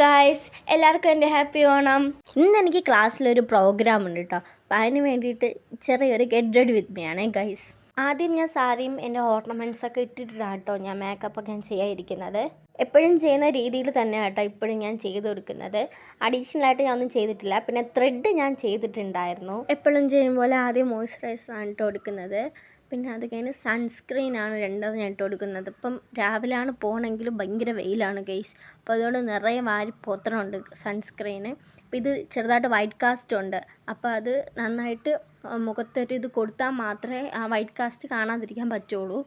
Guys, എല്ലാവർക്കും എൻ്റെ happy Onam. ഇന്ന് എനിക്ക് ക്ലാസ്സിലൊരു പ്രോഗ്രാം ഉണ്ട് കേട്ടോ. അപ്പം അതിന് വേണ്ടിയിട്ട് ചെറിയൊരു ഗെറ്റ് റെഡി വിത്ത് മീ ആണ് ഗൈസ്. ആദ്യം ഞാൻ സാരിയും എൻ്റെ ഓർണമെൻറ്റ്സൊക്കെ ഇട്ടിട്ടാണ് കേട്ടോ ഞാൻ മേക്കപ്പൊക്കെ ഞാൻ ചെയ്യാതിരിക്കുന്നത്. എപ്പോഴും ചെയ്യുന്ന രീതിയിൽ തന്നെ കേട്ടോ ഇപ്പോഴും ഞാൻ ചെയ്ത് കൊടുക്കുന്നത്. അഡീഷണലായിട്ട് ഞാൻ ഒന്നും ചെയ്തിട്ടില്ല. പിന്നെ ത്രെഡ് ഞാൻ ചെയ്തിട്ടുണ്ടായിരുന്നു. എപ്പോഴും ചെയ്യുമ്പോൾ ആദ്യം മോയ്സ്ചറൈസറാണ് ഇട്ട് കൊടുക്കുന്നത്. പിന്നെ അത് കഴിഞ്ഞ് സൺസ്ക്രീനാണ് രണ്ടാമത് ഞാൻ ഇട്ട് കൊടുക്കുന്നത്. ഇപ്പം രാവിലെയാണ് പോകണമെങ്കിലും ഭയങ്കര വെയിലാണ് ഗൈസ്. അപ്പോൾ അതുകൊണ്ട് നിറയെ വാരി പോത്തണമുണ്ട് സൺസ്ക്രീന്. അപ്പോൾ ഇത് ചെറുതായിട്ട് വൈറ്റ് കാസ്റ്റ് ഉണ്ട്. അപ്പോൾ അത് നന്നായിട്ട് മുഖത്തൊരു ഇത് കൊടുത്താൽ മാത്രമേ ആ വൈറ്റ് കാസ്റ്റ് കാണാതിരിക്കാൻ പറ്റുള്ളൂ.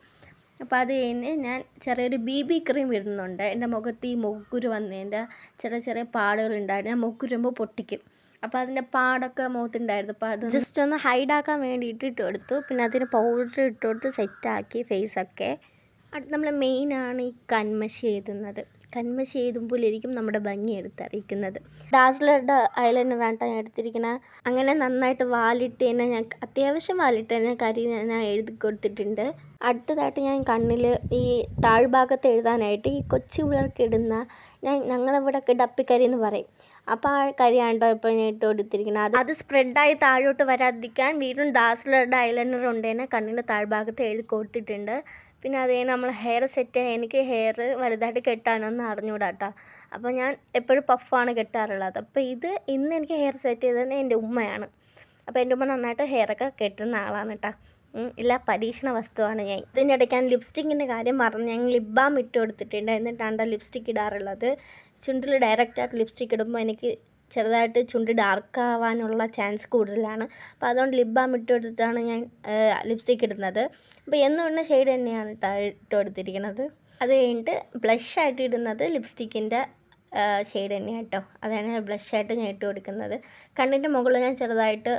അപ്പോൾ അത് കഴിഞ്ഞ് ഞാൻ ചെറിയൊരു BB ക്രീം ഇടുന്നുണ്ട്. എൻ്റെ മുഖത്ത് ഈ മുക്കുരു വന്നതിൻ്റെ ചെറിയ ചെറിയ പാടുകളുണ്ടായിരുന്നു. ഞാൻ മുക്കുരുമ്പോൾ പൊട്ടിക്കും. അപ്പോൾ അതിൻ്റെ പാടൊക്കെ മുഖത്തുണ്ടായിരുന്നു. അപ്പോൾ അത് ജസ്റ്റ് ഒന്ന് ഹൈഡാക്കാൻ വേണ്ടിയിട്ട് ഇട്ട് കൊടുത്തു. പിന്നെ അതിന് പൗഡർ ഇട്ട് കൊടുത്ത് സെറ്റാക്കി ഫേസൊക്കെ. അത് നമ്മൾ മെയിനാണ് ഈ കൺമഷി എഴുതുന്നത്. കൺമഷി എഴുതുമ്പോഴായിരിക്കും നമ്മുടെ ഭംഗി എടുത്തറിയിക്കുന്നത്. ഡാസ്ലറുടെ ഐലൈനറാണ് ഞാൻ എടുത്തിരിക്കുന്നത്. അങ്ങനെ നന്നായിട്ട് വാലിട്ട് തന്നെ ഞാൻ അത്യാവശ്യം വാലിട്ട് തന്നെ ഞാൻ എഴുതി കൊടുത്തിട്ടുണ്ട്. അടുത്തതായിട്ട് ഞാൻ കണ്ണിൽ ഈ താഴ്ഭാഗത്ത് എഴുതാനായിട്ട് ഈ കൊച്ചു പിള്ളേർക്ക് ഇടുന്ന ഞങ്ങളിവിടെയൊക്കെ ഡപ്പിക്കരി എന്ന് പറയും. അപ്പോൾ ആ കരിയാണ്ടോ ഇപ്പോൾ ഞാൻ ഇട്ട് കൊടുത്തിരിക്കുന്നത്. അത് സ്പ്രെഡായി താഴോട്ട് വരാതിരിക്കാൻ വീണ്ടും ഡാസ്ലറുടെ ഐലൈനർ കൊണ്ട് തന്നെ കണ്ണിൻ്റെ താഴ്ഭാഗത്ത് എഴുതി കൊടുത്തിട്ടുണ്ട്. പിന്നെ അതേ നമ്മൾ ഹെയർ സെറ്റ് ചെയ്യാൻ എനിക്ക് ഹെയർ വലുതായിട്ട് കെട്ടാനൊന്നും അറിഞ്ഞുകൂടാ കേട്ടോ. അപ്പോൾ ഞാൻ എപ്പോഴും പഫാണ് കെട്ടാറുള്ളത്. അപ്പോൾ ഇന്ന് എനിക്ക് ഹെയർ സെറ്റ് ചെയ്തത് എൻ്റെ ഉമ്മയാണ്. അപ്പോൾ എൻ്റെ ഉമ്മ നന്നായിട്ട് ഹെയറൊക്കെ കെട്ടുന്ന ആളാണ് കേട്ടോ. ഇല്ല, പരീക്ഷണ വസ്തുവാണ് ഞാൻ. ഇതിൻ്റെ ഇടയ്ക്ക് ഞാൻ ലിപ്സ്റ്റിക്കിൻ്റെ കാര്യം പറഞ്ഞു. ഞാൻ ലിപ് ബാം ഇട്ട് കൊടുത്തിട്ടുണ്ട്. എന്നിട്ടാണ് ലിപ്സ്റ്റിക്ക് ഇടാറുള്ളത്. ചുണ്ടിൽ ഡയറക്റ്റായിട്ട് ലിപ്സ്റ്റിക്ക് ഇടുമ്പോൾ എനിക്ക് ചെറുതായിട്ട് ചുണ്ട് ഡാർക്കാവാനുള്ള ചാൻസ് കൂടുതലാണ്. അപ്പോൾ അതുകൊണ്ട് ലിപ് ബാം ഇട്ട് കൊടുത്തിട്ടാണ് ഞാൻ ലിപ്സ്റ്റിക്ക് ഇടുന്നത്. അപ്പോൾ എന്നും ഇടുന്ന ഷെയ്ഡ് തന്നെയാണ് ഇട്ട് കൊടുത്തിരിക്കുന്നത്. അത് കഴിഞ്ഞിട്ട് ബ്ലഷായിട്ട് ഇടുന്നത് ലിപ്സ്റ്റിക്കിൻ്റെ ഷെയ്ഡ് തന്നെയാണ് കേട്ടോ. അതാണ് ബ്ലഷായിട്ട് ഞാൻ ഇട്ട് കൊടുക്കുന്നത്. കണ്ണിൻ്റെ മുകളിൽ ഞാൻ ചെറുതായിട്ട്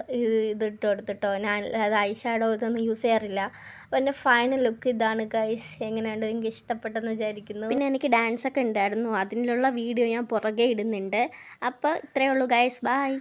ഇതിട്ട് കൊടുത്തിട്ടോ. ഞാൻ അത് ഐ ഷാഡോ ഇതൊന്നും യൂസ് ചെയ്യാറില്ല. അപ്പോൾ എൻ്റെ ഫൈനൽ ലുക്ക് ഇതാണ് ഗൈസ്. എങ്ങനെയുണ്ട്, എനിക്ക് ഇഷ്ടപ്പെട്ടെന്ന് വിചാരിക്കുന്നു. പിന്നെ എനിക്ക് ഡാൻസൊക്കെ ഉണ്ടായിരുന്നു. അതിനുള്ള വീഡിയോ ഞാൻ പുറകെ ഇടുന്നുണ്ട്. അപ്പോൾ ഇത്രയേ ഉള്ളൂ ഗൈസ്. ബൈ.